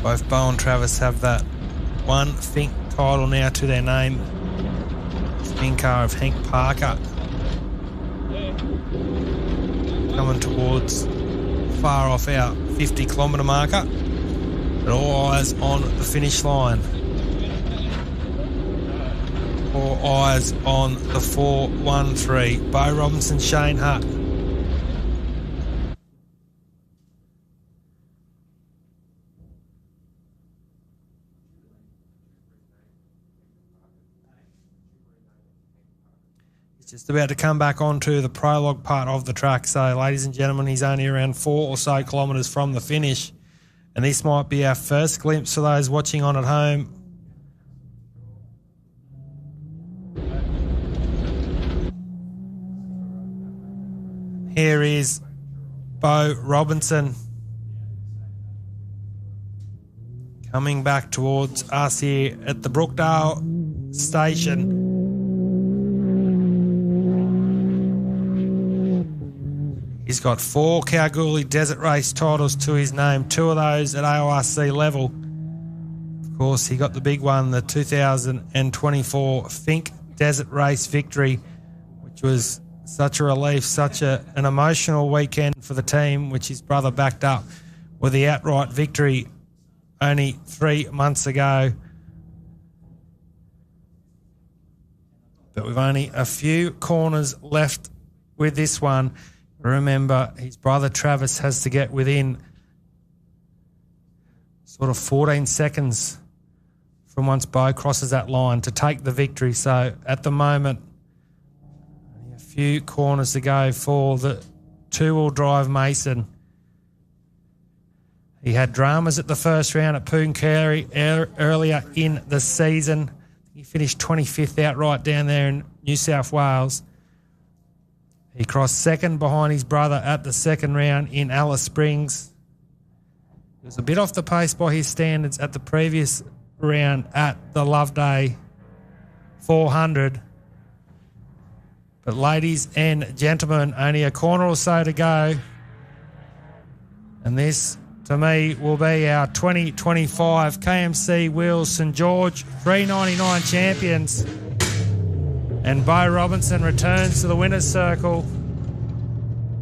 Both Bo and Travis have that one Fink title now to their name. Spin car of Hank Parker. Coming towards far off our 50 kilometre marker. But all eyes on the finish line. All eyes on the 4-1-3. Bo Robinson, Shane Hutt. Just about to come back onto the prologue part of the track. So, ladies and gentlemen, he's only around 4 or so kilometres from the finish. And this might be our first glimpse for those watching on at home. Here is Bo Robinson coming back towards us here at the Brookdale station. He's got 4 Kalgoorlie Desert Race titles to his name, 2 of those at AORC level. Of course, he got the big one, the 2024 Fink Desert Race victory, which was such a relief, such an emotional weekend for the team, which his brother backed up with the outright victory only 3 months ago. But we've only a few corners left with this one. Remember, his brother Travis has to get within sort of 14 seconds from once Bo crosses that line to take the victory. So at the moment, only a few corners to go for the two-wheel drive Mason. He had dramas at the first round at Pooncarie earlier in the season. He finished 25th outright down there in New South Wales. He crossed second behind his brother at the second round in Alice Springs. He was a bit off the pace by his standards at the previous round at the Loveday 400. But ladies and gentlemen, only a corner or so to go. And this, to me, will be our 2025 Kmc Wheels StGeorge399 champions. And Bo Robinson returns to the winner's circle.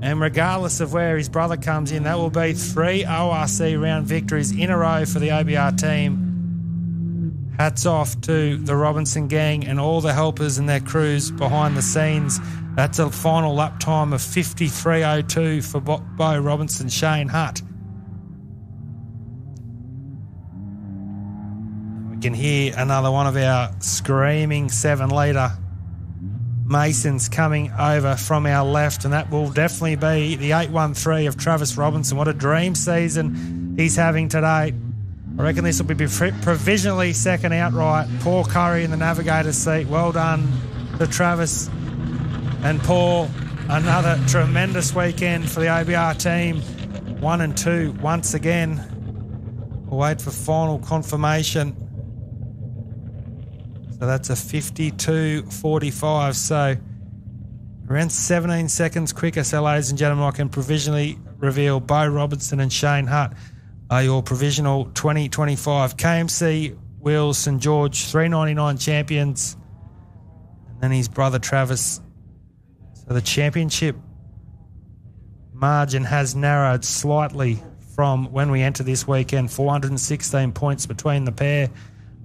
And regardless of where his brother comes in, that will be 3 ORC round victories in a row for the OBR team. Hats off to the Robinson gang and all the helpers and their crews behind the scenes. That's a final lap time of 53.02 for Bo Robinson, Shane Hutt. We can hear another one of our screaming 7-litre Masons coming over from our left, and that will definitely be the 813 of Travis Robinson. What a dream season he's having today. I reckon this will be provisionally second outright. Paul Curry in the navigator's seat. Well done to Travis and Paul. Another tremendous weekend for the OBR team. 1 and 2 once again. We'll wait for final confirmation. So that's a 52.45. So around 17 seconds quicker. So, ladies and gentlemen, I can provisionally reveal Bo Robinson and Shane Hutt are your provisional 2025 Kmc Wheels StGeorge399 champions. And then his brother Travis. So the championship margin has narrowed slightly from when we enter this weekend. 416 points between the pair.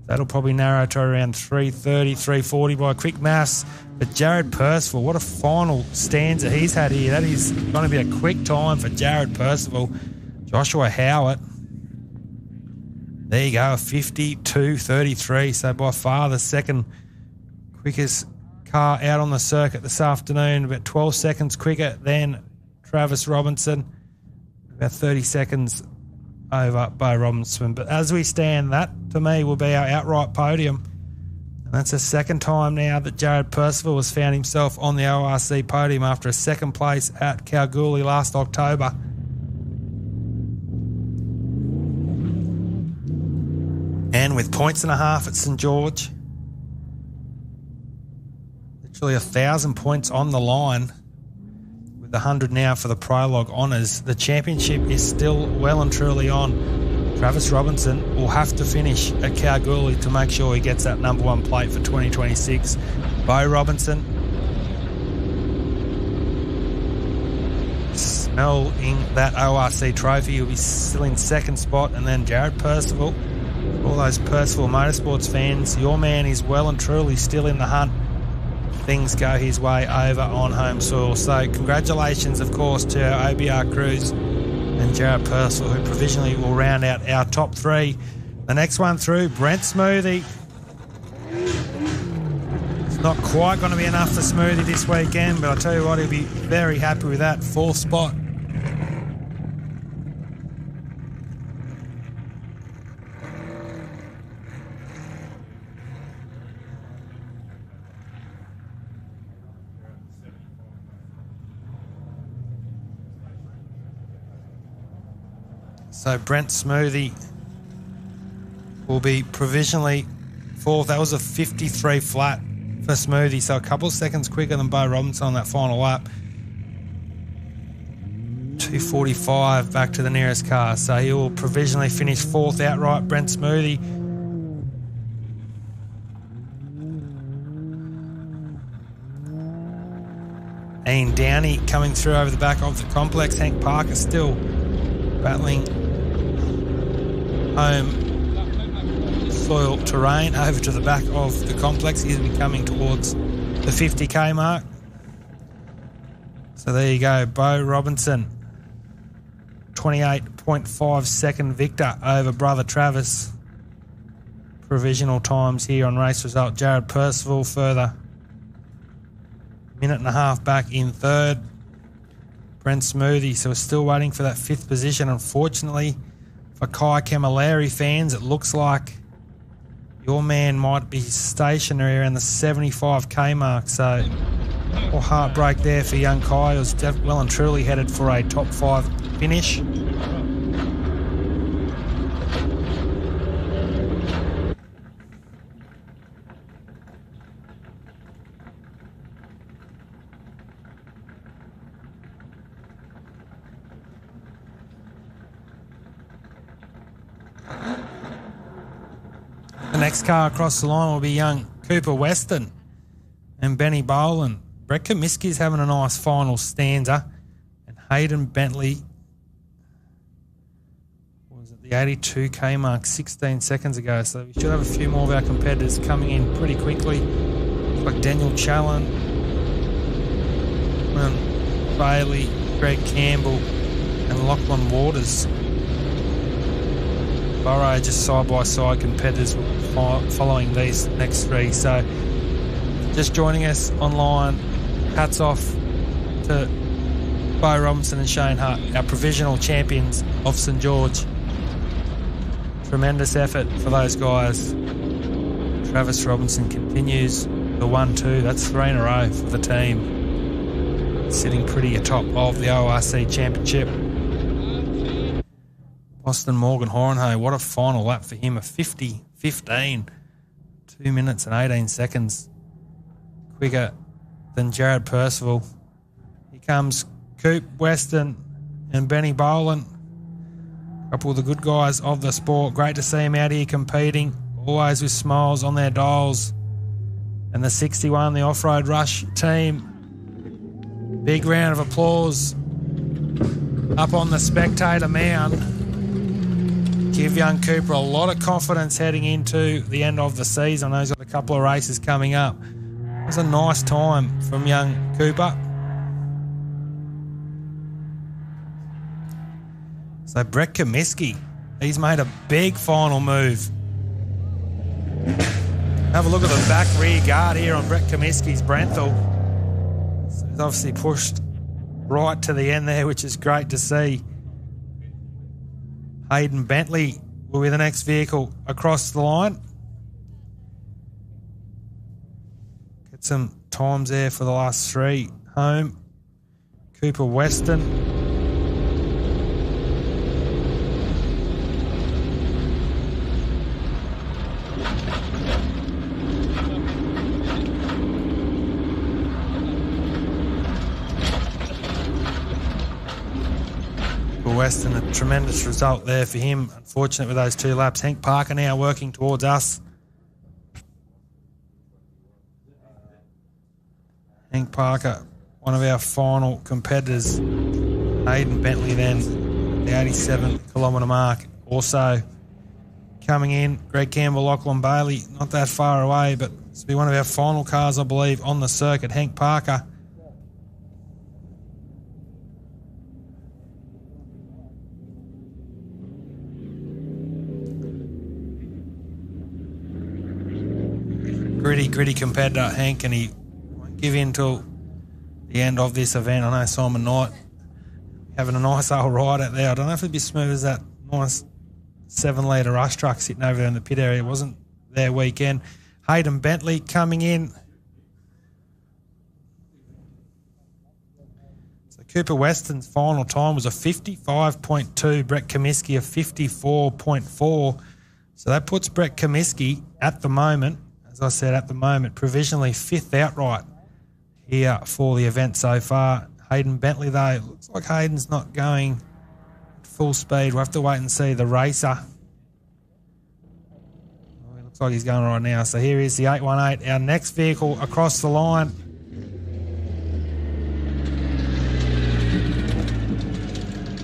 That'll probably narrow to around 330, 340 by quick maths. But Jared Percival, what a final stanza he's had here. That is going to be a quick time for Jared Percival. Joshua Howard. There you go, 52.33. So by far the second quickest car out on the circuit this afternoon. About 12 seconds quicker than Travis Robinson. About 30 seconds over Bo Robinson. But as we stand, that to me will be our outright podium. And that's the second time now that Jared Percival has found himself on the ORC podium after a second place at Kalgoorlie last October. And with points and a half at St George, literally 1,000 points on the line, with 100 now for the Prologue honours, the championship is still well and truly on Travis Robinson will have to finish at Kalgoorlie to make sure he gets that number 1 plate for 2026. Bo Robinson smelling that ORC trophy. He'll be still in second spot. And then Jared Percival, all those Percival Motorsports fans, your man is well and truly still in the hunt. Things go his way over on home soil. So congratulations, of course, to our OBR crews and Jared Percival, who provisionally will round out our top 3. The next one through, Brent Smoothie. It's not quite going to be enough for Smoothie this weekend, but I'll tell you what, he'll be very happy with that 4th spot. So Brent Smoothie will be provisionally 4th. That was a 53 flat for Smoothie, so a couple of seconds quicker than Bo Robinson on that final lap. 2:45 back to the nearest car, so he will provisionally finish 4th outright, Brent Smoothie. Ian Downey coming through over the back of the complex. Hank Parker still battling home soil terrain over to the back of the complex. He's be coming towards the 50k mark. So there you go, Bo Robinson, 28.5 second victor over brother Travis. Provisional times here on race result. Jared Percival further minute and a half back in 3rd. Brent Smoothie, so we're still waiting for that 5th position. Unfortunately for Kai Camilleri fans, it looks like your man might be stationary around the 75k mark, so a heartbreak there for young Kai, who's well and truly headed for a top 5 finish. The next car across the line will be young Cooper Weston and Benny Boland. Brett Comiskey's having a nice final stanza, and Hayden Bentley was at the 82k mark 16 seconds ago, so we should have a few more of our competitors coming in pretty quickly, like Daniel Challen, Bailey, Greg Campbell and Lachlan Waters. Burrow just side-by-side competitors following these next 3. So just joining us online, hats off to Bo Robinson and Shane Hutt, our provisional champions of St George. Tremendous effort for those guys. Travis Robinson continues the 1-2. That's 3 in a row for the team, sitting pretty atop of the ORC Championship. Austin Morgan Horenhay, what a final lap for him, a 50-15, 2 minutes and 18 seconds quicker than Jared Percival. Here comes Coop Weston and Benny Boland, a couple of the good guys of the sport. Great to see them out here competing, always with smiles on their dials. And the 61, the Off-Road Rush team, big round of applause up on the spectator mound. Give young Cooper a lot of confidence heading into the end of the season. I know he's got a couple of races coming up. It was a nice time from young Cooper. So Brett Comiskey, he's made a big final move. Have a look at the back rear guard here on Brett Comiskey's Brenthal. So he's obviously pushed right to the end there, which is great to see. Hayden Bentley will be the next vehicle across the line. Get some times there for the last 3 home. Cooper Weston. Western, a tremendous result there for him. Unfortunate with those 2 laps. Hank Parker now working towards us. Hank Parker, one of our final competitors. Hayden Bentley then, the 87-kilometre mark. Also coming in, Greg Campbell, Lachlan Bailey, not that far away, but this will be one of our final cars, I believe, on the circuit. Hank Parker. Gritty competitor, Hank, and he won't give in till the end of this event. I know Simon Knight having a nice old ride out there. I don't know if it'd be smooth as that nice 7-litre rush truck sitting over there in the pit area. It wasn't their weekend. Hayden Bentley coming in. So Cooper Weston's final time was a 55.2. Brett Comiskey a 54.4. So that puts Brett Comiskey at the moment, as I said, at the moment, provisionally 5th outright here for the event so far. Hayden Bentley, though, it looks like Hayden's not going full speed. We'll have to wait and see the racer. Oh, it looks like he's going right now. So here is the 818, our next vehicle across the line.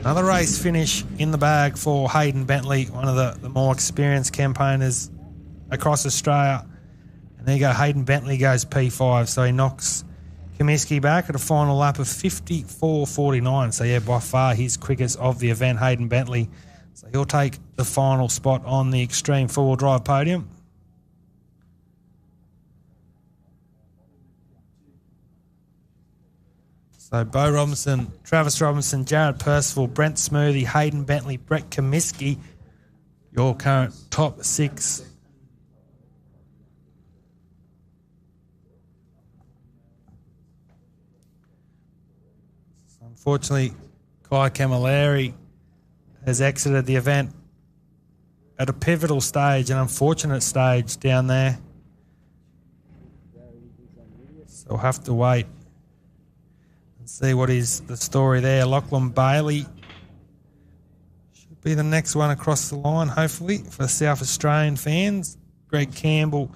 Another race finish in the bag for Hayden Bentley, one of the more experienced campaigners across Australia. And there you go, Hayden Bentley goes P5, so he knocks Comiskey back at a final lap of 54.49. So, yeah, by far his quickest of the event, Hayden Bentley. So he'll take the final spot on the Extreme 4-wheel drive podium. So Bo Robinson, Travis Robinson, Jared Percival, Brent Smoothie, Hayden Bentley, Brett Comiskey, your current top 6. Unfortunately, Kai Camilleri has exited the event at a pivotal stage, an unfortunate stage down there. So we'll have to wait and see what is the story there. Lachlan Bailey should be the next one across the line, hopefully, for South Australian fans. Greg Campbell,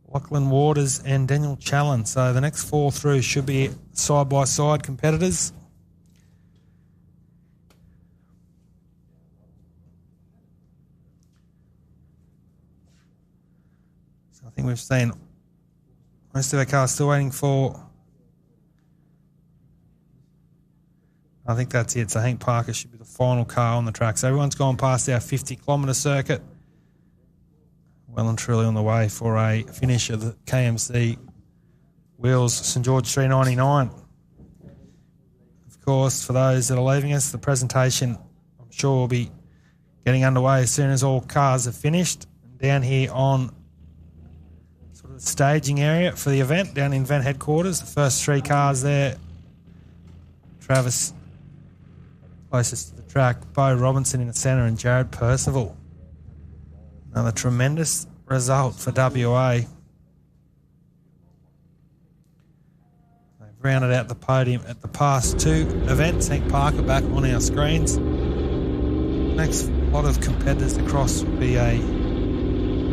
Lachlan Waters and Daniel Challen. So the next 4 through should be side-by-side competitors. I think we've seen most of our cars still waiting for. I think that's it. So Hank Parker should be the final car on the track. So everyone's gone past our 50-kilometre circuit. Well and truly on the way for a finish of the KMC Wheels StGeorge399. Of course, for those that are leaving us, the presentation I'm sure will be getting underway as soon as all cars are finished. Down here on staging area for the event down in event headquarters. The first 3 cars there. Travis closest to the track. Bo Robinson in the centre and Jared Percival. Another tremendous result for WA. They've rounded out the podium at the past 2 events. Hank Parker back on our screens. Next lot of competitors across will be a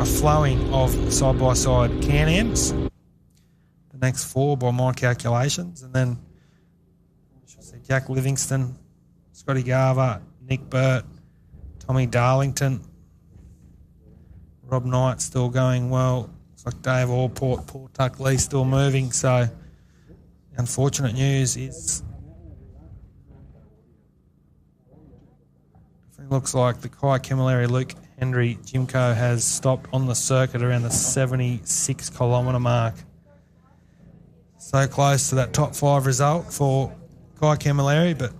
flowing of side-by-side Can-Ams. The next 4 by my calculations. And then I should say Jack Livingston, Scotty Garver, Nick Burt, Tommy Darlington, Rob Knight still going well. Looks like Dave Allport, Paul Tuck Lee still moving. So the unfortunate news is it looks like the Kai Camilleri, Luke Henry, Jimco has stopped on the circuit around the 76-kilometre mark. So close to that top 5 result for Kai Camilleri, but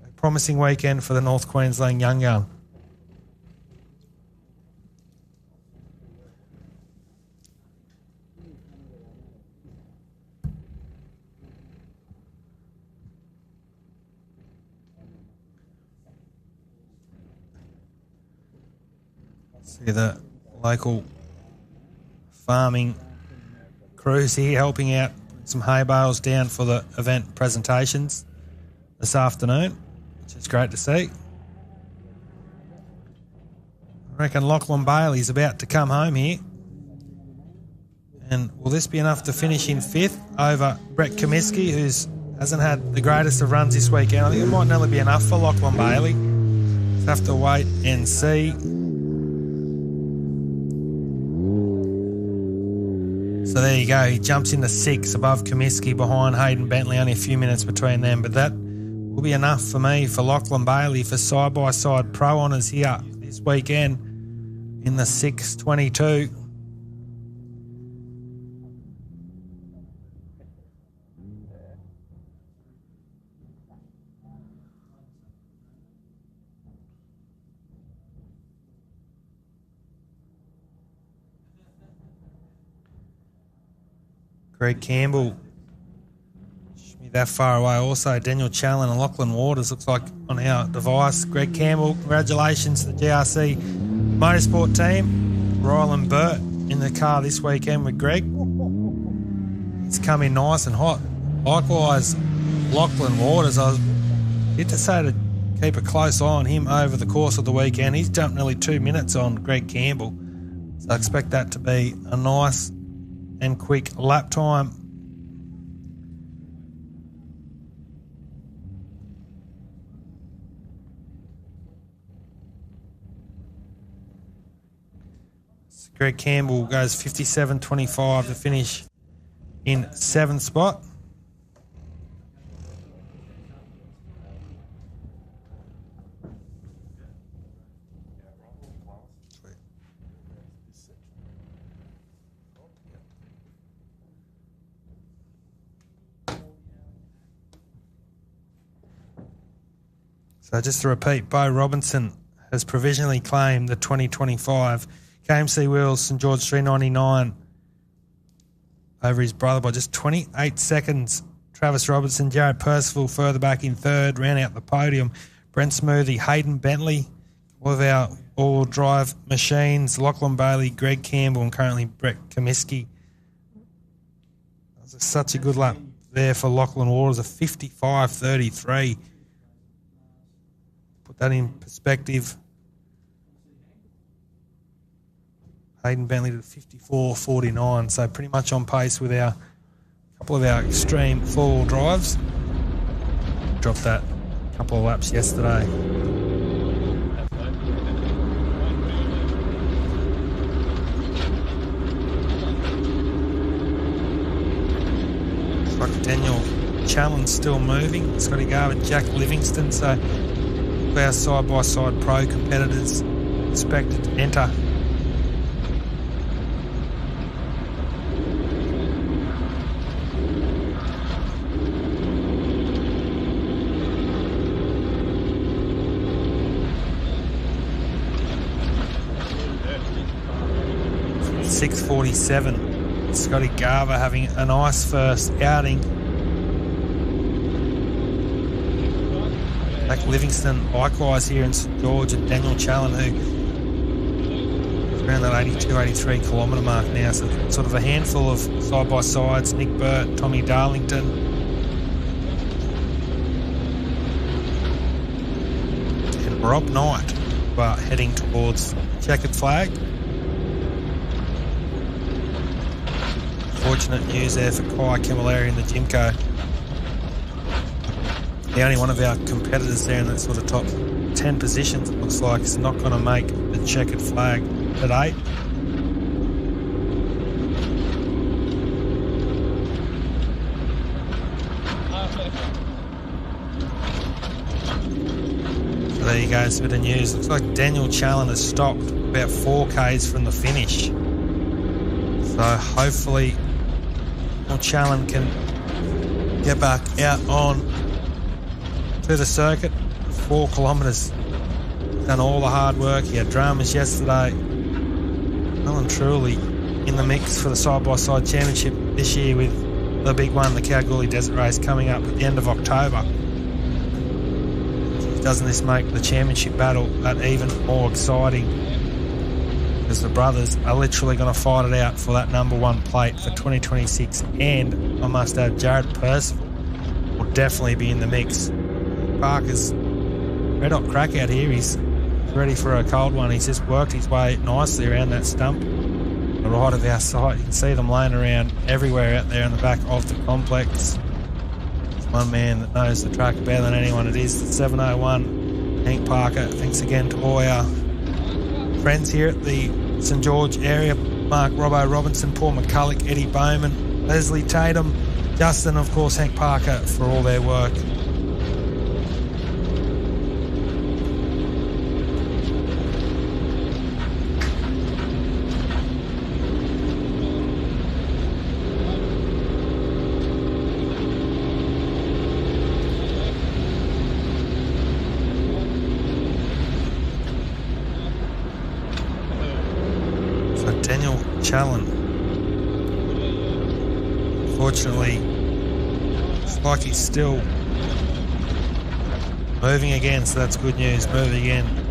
a promising weekend for the North Queensland Young Gun. See the local farming crews here helping out, some hay bales down for the event presentations this afternoon, which is great to see. I reckon Lachlan Bailey's about to come home here. And will this be enough to finish in 5th over Brett Kmc, who hasn't had the greatest of runs this weekend? I think it might nearly be enough for Lachlan Bailey. Just have to wait and see. So there you go. He jumps into 6 above Kmc, behind Hayden Bentley. Only a few minutes between them, but that will be enough for me for Lachlan Bailey for side-by-side pro honours here this weekend in the 6:22. Greg Campbell, should be that far away. Also, Daniel Challen and Lachlan Waters looks like on our device. Greg Campbell, congratulations to the GRC Motorsport team. Rylan Burt in the car this weekend with Greg. He's come in nice and hot. Likewise, Lachlan Waters, I was here to say to keep a close eye on him over the course of the weekend. He's jumped nearly 2 minutes on Greg Campbell. So I expect that to be a nice and quick lap time. So Greg Campbell goes 57.25 to finish in 7th spot. So just to repeat, Bo Robinson has provisionally claimed the 2025 Kmc Wheels StGeorge399 over his brother by just 28 seconds. Travis Robertson, Jared Percival further back in 3rd, ran out the podium. Brent Smoothie, Hayden Bentley, all of our all drive machines, Lachlan Bailey, Greg Campbell, and currently Brett Kmc. That was such a good lap there for Lachlan Waters, a 55.33. Put that in perspective. Hayden Bentley did 54.49, so pretty much on pace with our couple of our extreme four-wheel drives. Dropped that a couple of laps yesterday. Looks like Daniel Challen's still moving. Scotty Garvin, Jack Livingston, so our side-by-side pro competitors expected to enter. .647. Scotty Garver having a nice first outing. Jack Livingston likewise here in St George, and Daniel Challen, who is around that 82-83 kilometre mark now. So sort of a handful of side-by-sides. Nick Burt, Tommy Darlington. And Rob Knight heading towards checkered flag. Fortunate news there for Kai Camilleri in the Jimco. The only one of our competitors there in that sort of top 10 positions, it looks like, is not going to make the checkered flag today. So there you go, it's a bit of news. Looks like Daniel Challen has stopped about 4Ks from the finish. So hopefully Challen can get back out on to the circuit. 4 kilometres. Done all the hard work. He had dramas yesterday. Well and truly in the mix for the side-by-side championship this year, with the big one, the Kalgoorlie Desert Race, coming up at the end of October. Doesn't this make the championship battle that even more exciting? Because the brothers are literally going to fight it out for that #1 plate for 2026. And I must add, Jared Percival will definitely be in the mix. Parker's red hot crack out here. He's ready for a cold one. He's just worked his way nicely around that stump. The right of our sight, you can see them laying around everywhere out there in the back of the complex. There's one man that knows the track better than anyone. It is the 701, Hank Parker. Thanks again to all our friends here at the St George area. Mark Robbo Robinson, Paul McCulloch, Eddie Bowman, Leslie Tatum, Justin, of course, Hank Parker for all their work. Challen. Fortunately, it's like he's still moving again, so that's good news. Moving again.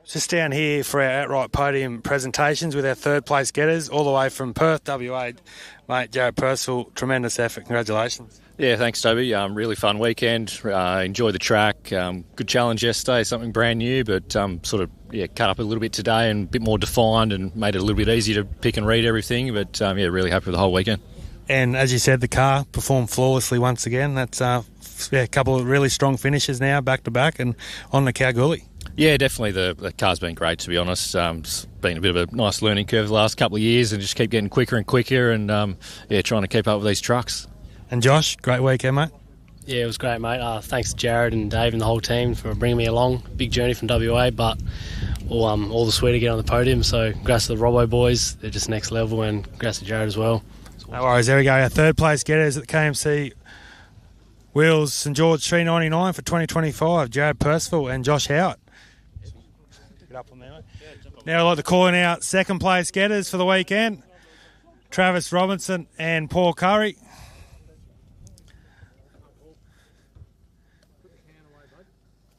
Just down here for our outright podium presentations with our third place getters, all the way from Perth, WA. Mate, Jared Percival, tremendous effort. Congratulations. Yeah, thanks, Toby. Really fun weekend. Enjoyed the track. Good challenge yesterday, something brand new, but cut up a little bit today and a bit more defined and made it a little bit easier to pick and read everything. But really happy with the whole weekend. And as you said, the car performed flawlessly once again. That's a couple of really strong finishes now, back to back, and on the Kalgoorlie. Yeah, definitely. The car's been great, to be honest. It's been a bit of a nice learning curve the last couple of years and just keep getting quicker and quicker and trying to keep up with these trucks. And Josh, great weekend, mate. Yeah, it was great, mate. Thanks to Jared and Dave and the whole team for bringing me along. Big journey from WA, but all the sweet to get on the podium. So congrats to the Robbo boys. They're just next level, and congrats to Jared as well. No worries. There we go. Our third place getters at the KMC Wheels StGeorge399 for 2025. Jared Percival and Josh Howard. Get up on there, mate. Now I'd like to call in out second place getters for the weekend. Travis Robinson and Paul Curry.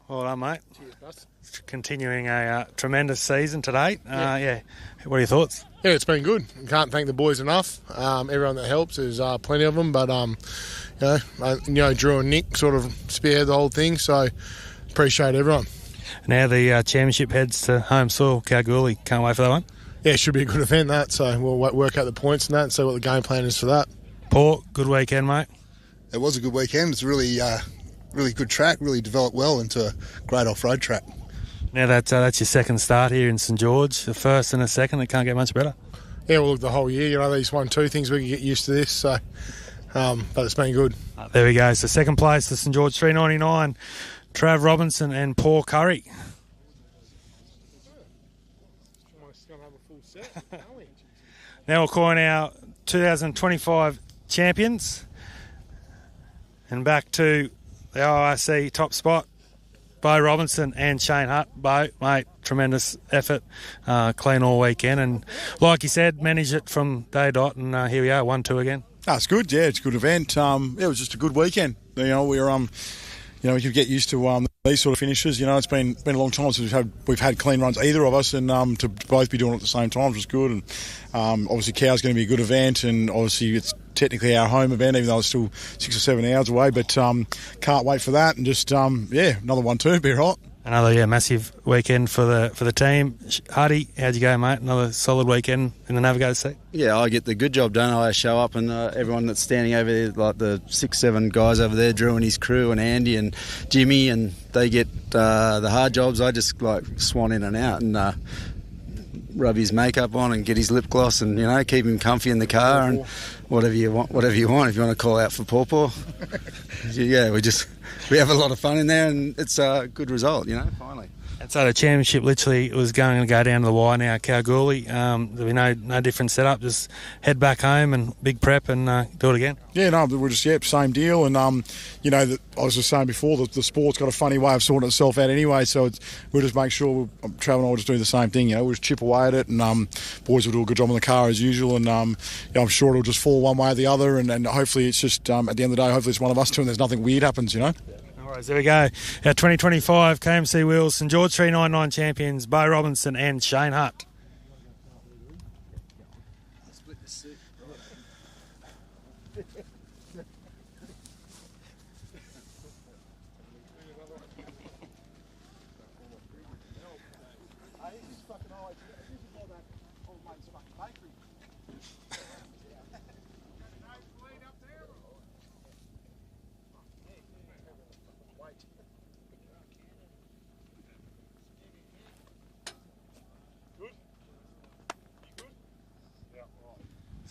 Well done, mate. Cheers, Bus. Continuing a tremendous season to date. What are your thoughts? Yeah, it's been good. Can't thank the boys enough. Everyone that helps, there's plenty of them, but Drew and Nick sort of spearhead the whole thing, so appreciate everyone. Now the championship heads to home soil, Kalgoorlie. Can't wait for that one. Yeah, it should be a good event, that, so we'll work out the points and that and see what the game plan is for that. Paul, good weekend, mate. It was a good weekend. It's really good track, really developed well into a great off-road track. Now that's your second start here in St George, the first and the second. It can't get much better. Yeah, well, look, the whole year, these 1-2 things, we can get used to this, so but it's been good. There we go. So second place, the StGeorge399, Trav Robinson and Paul Curry. Now we're calling our 2025 champions. And back to the ORC top spot, Bo Robinson and Shane Hutt. Bo, mate, tremendous effort, clean all weekend. And like you said, managed it from day dot, and here we are, 1-2 again. It's good, yeah, it's a good event. It was just a good weekend. We could get used to these sort of finishes. It's been a long time since we've had clean runs, either of us, and to both be doing it at the same time was good. And obviously, Cow's going to be a good event, and obviously it's technically our home event, even though it's still 6 or 7 hours away. But can't wait for that, and just another 1-2, be hot. Another massive weekend for the team. Hardy, how'd you go, mate? Another solid weekend in the Navigator seat. Yeah, I get the good job done. I show up and everyone that's standing over there, like the 6-7 guys over there, Drew and his crew and Andy and Jimmy, and they get the hard jobs. I just swan in and out and rub his makeup on and get his lip gloss and keep him comfy in the car and whatever you want. If you want to call out for Paw. Yeah, we have a lot of fun in there, and it's a good result, finally. And so the championship literally was going to go down to the wire now, Kalgoorlie. There'll be no different setup. Just head back home and big prep and do it again. Yeah, no, we're just same deal. And I was just saying before that the sport's got a funny way of sorting itself out anyway. So we'll just make sure Trav and I will just do the same thing. We'll just chip away at it, and boys will do a good job on the car as usual. And I'm sure it'll just fall one way or the other. And hopefully it's just at the end of the day, hopefully it's one of us two, and there's nothing weird happens. There we go. Our 2025 KMC Wheels StGeorge399 champions, Bo Robinson and Shane Hutt.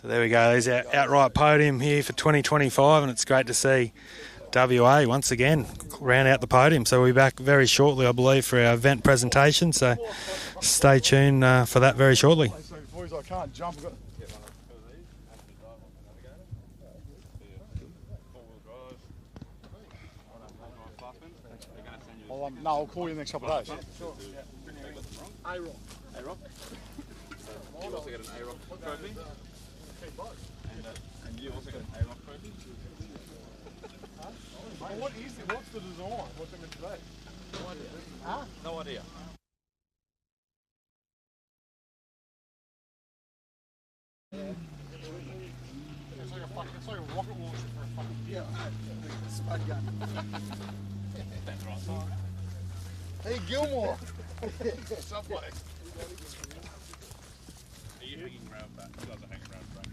So there we go. There's our outright podium here for 2025, and it's great to see WA once again round out the podium. So we'll be back very shortly, I believe, for our event presentation. So stay tuned for that very shortly. Boys, I can't jump. I'll call you in the next couple of days. Sure. A-Rock. A-Rock? You also got an A-Rock trophy? And you also got an A-Rock trophy? What is it? What's the design? What's it meant to be? No idea. Huh? No idea. Subway. Are you hanging around back? You guys are hanging around back.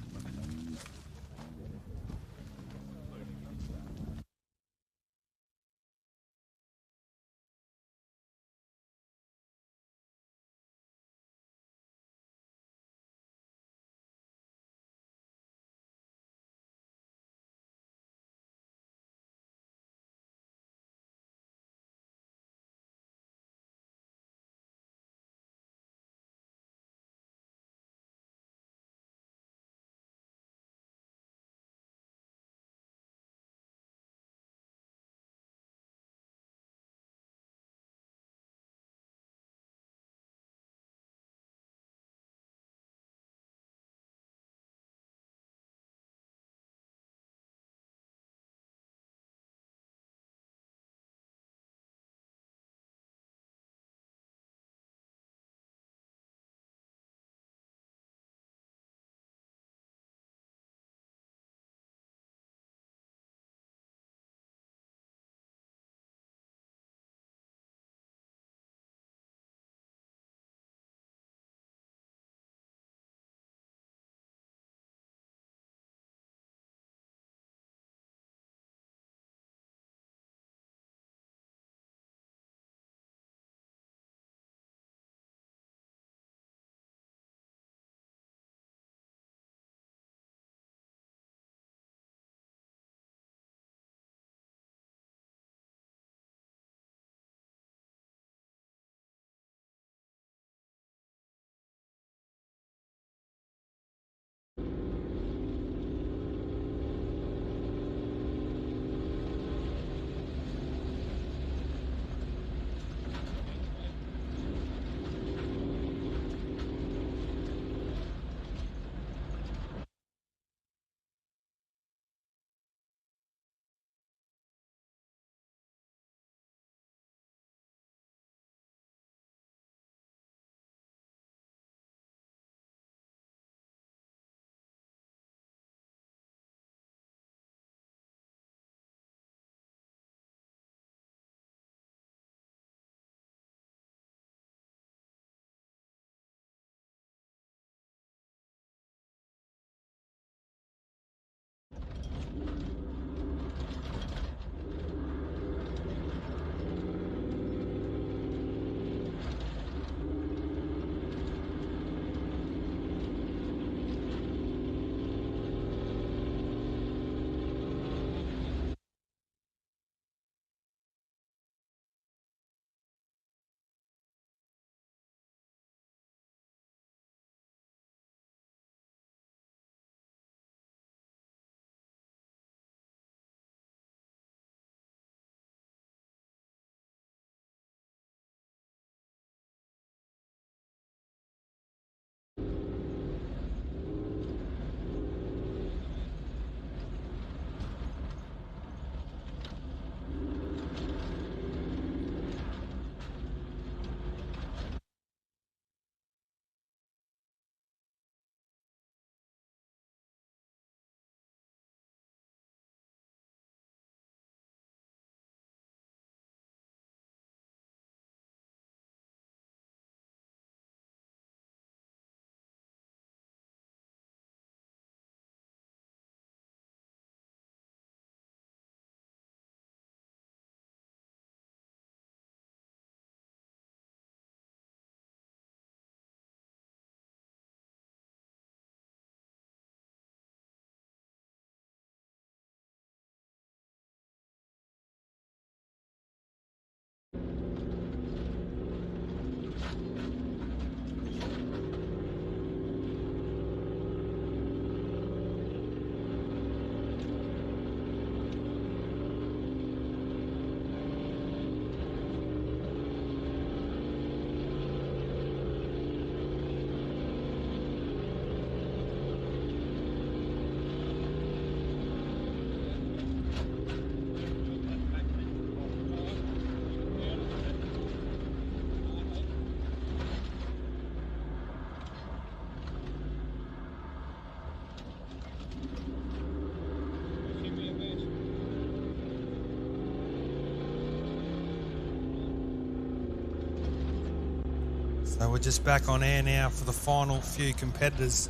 So we're just back on air now for the final few competitors.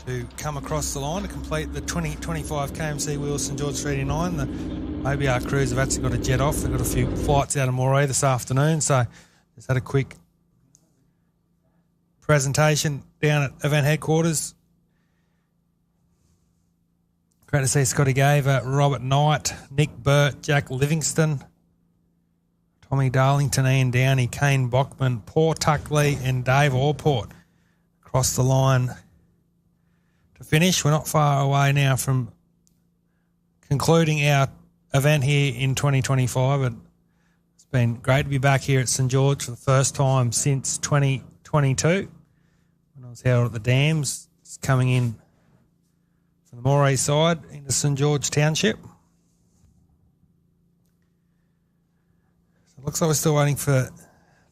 To come across the line to complete the 2025 Kmc Wheels StGeorge399. The OBR crews have actually got to jet off. They've got a few flights out of Moree this afternoon, so just had a quick presentation down at event headquarters. Great to see Scotty Gaver, Robert Knight, Nick Burt, Jack Livingston, Tommy Darlington, Ian Downey, Kane Bockman, Paul Tuckley and Dave Allport across the line to finish. We're not far away now from concluding our event here in 2025, but it's been great to be back here at St George for the first time since 2022 when I was held at the Dams. It's coming in from the Moree side into St George Township. So it looks like we're still waiting for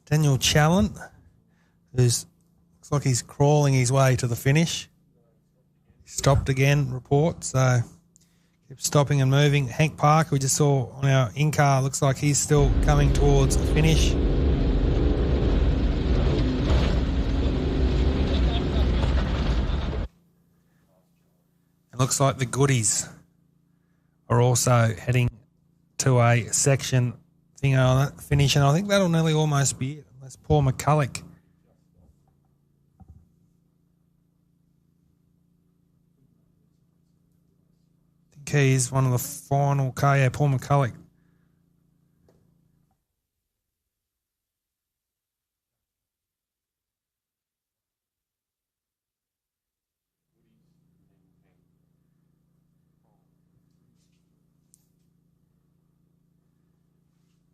Daniel Challen, looks like he's crawling his way to the finish. He stopped again, report, so keep stopping and moving. Hank Parker, we just saw on our in-car, looks like he's still coming towards a finish. Looks like the goodies are also heading to a section thing on that finish, and I think that'll nearly almost be it, unless Paul McCulloch. I think he is one of the final car. Yeah, Paul McCulloch.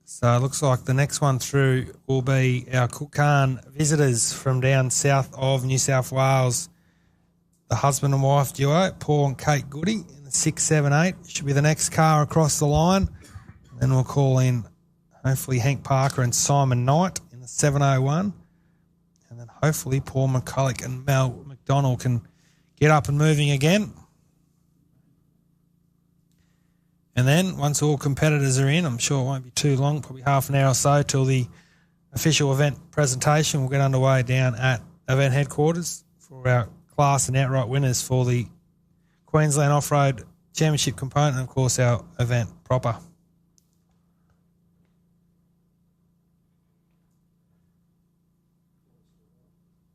So it looks like the next one through will be our Cookane visitors from down south of New South Wales. The husband and wife duo, Paul and Kate Goody, in the 678. Should be the next car across the line. Then we'll call in, hopefully, Hank Parker and Simon Knight in the 701. And then hopefully Paul McCulloch and Mel McDonald can get up and moving again. And then once all competitors are in, I'm sure it won't be too long, probably half an hour or so till the official event presentation will get underway down at event headquarters for our class and outright winners for the Queensland Off-Road Championship component and, of course, our event proper.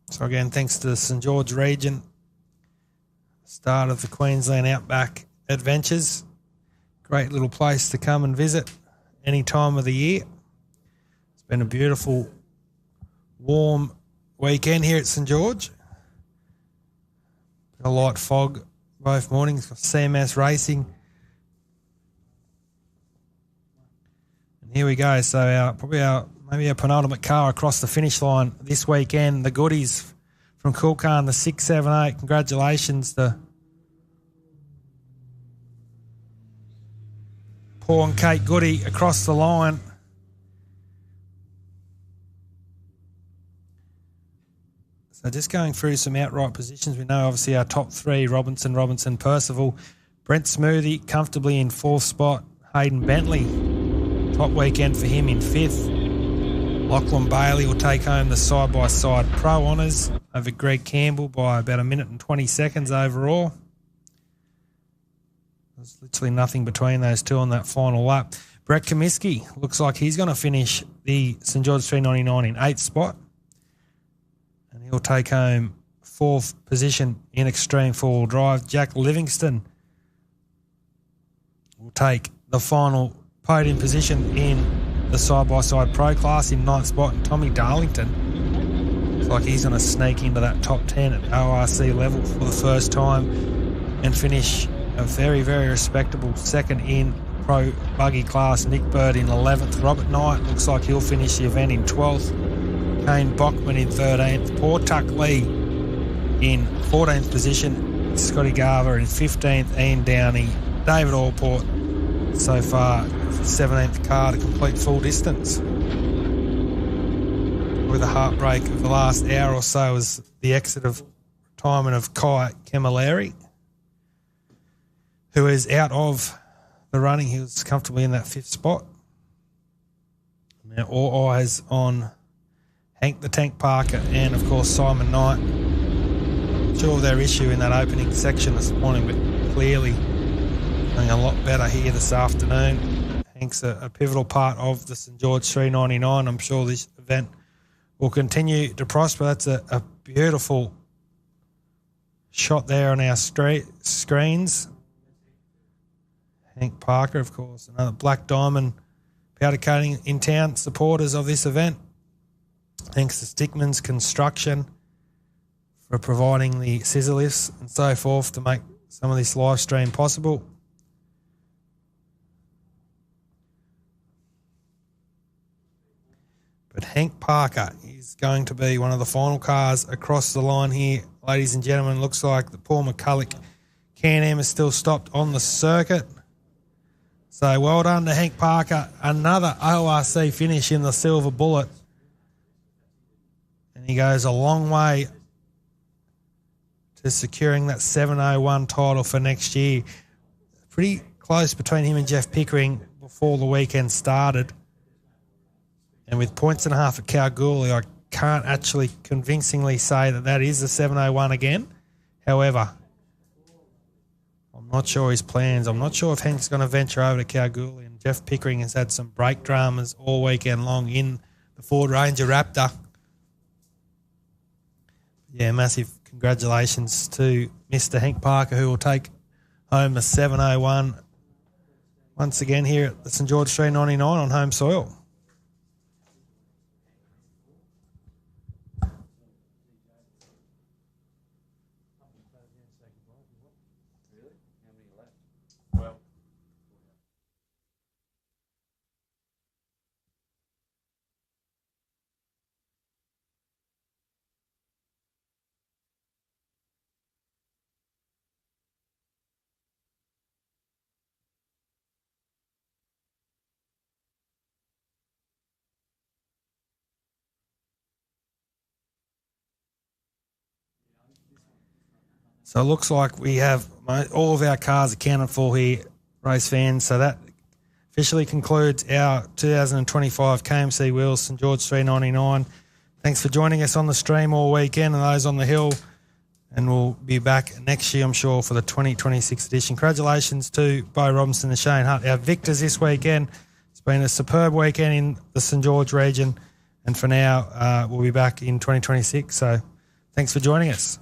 So, again, thanks to the St George region, start of the Queensland Outback Adventures. Great little place to come and visit any time of the year. It's been a beautiful, warm weekend here at St George. Been a light fog both mornings. Got CMS Racing. And here we go. So maybe our penultimate car across the finish line this weekend. The goodies from Cookane, the 678. Congratulations to Paul and Kate Goody across the line. So just going through some outright positions. We know obviously our top three, Robinson, Percival. Brent Smoothie comfortably in fourth spot. Hayden Bentley, top weekend for him in fifth. Lachlan Bailey will take home the side-by-side pro honours over Greg Campbell by about 1 minute and 20 seconds overall. There's literally nothing between those two on that final lap. Brett Comiskey looks like he's going to finish the StGeorge399 in 8th spot. And he'll take home 4th position in extreme four-wheel drive. Jack Livingston will take the final podium position in the side-by-side pro class in 9th spot. And Tommy Darlington looks like he's going to sneak into that top 10 at ORC level for the first time and finish a very, very respectable second in pro buggy class. Nick Bird in 11th. Robert Knight looks like he'll finish the event in 12th. Kane Bockman in 13th. Paul Tuckley in 14th position. Scotty Garver in 15th. Ian Downey. David Allport so far the 17th car to complete full distance. With a heartbreak of the last hour or so was the exit of retirement of Kai Camilleri, who is out of the running. He was comfortably in that 5th spot. Now all eyes on Hank the Tank Parker and, of course, Simon Knight. Sure of their issue in that opening section this morning, but clearly doing a lot better here this afternoon. Hank's a pivotal part of the StGeorge399. I'm sure this event will continue to prosper. That's a beautiful shot there on our screens. Hank Parker, of course, another Black Diamond powder coating in town supporters of this event. Thanks to Stickman's Construction for providing the scissor lifts and so forth to make some of this live stream possible. But Hank Parker is going to be one of the final cars across the line here. Ladies and gentlemen, looks like the Paul McCulloch Can-Am is still stopped on the circuit. So well done to Hank Parker. Another ORC finish in the Silver Bullet. And he goes a long way to securing that 701 title for next year. Pretty close between him and Jeff Pickering before the weekend started. And with 1.5 points at Kalgoorlie, I can't actually convincingly say that is the 701 again. However, I'm not sure his plans. I'm not sure if Hank's going to venture over to Kalgoorlie. And Jeff Pickering has had some brake dramas all weekend long in the Ford Ranger Raptor. Yeah, massive congratulations to Mr. Hank Parker, who will take home the 701 once again here at the StGeorge399 on home soil. So it looks like we have all of our cars accounted for here, race fans. So that officially concludes our 2025 Kmc Wheels StGeorge399. Thanks for joining us on the stream all weekend and those on the hill. And we'll be back next year, I'm sure, for the 2026 edition. Congratulations to Bo Robinson and Shane Hutt, our victors this weekend. It's been a superb weekend in the St George region. And for now, we'll be back in 2026. So thanks for joining us.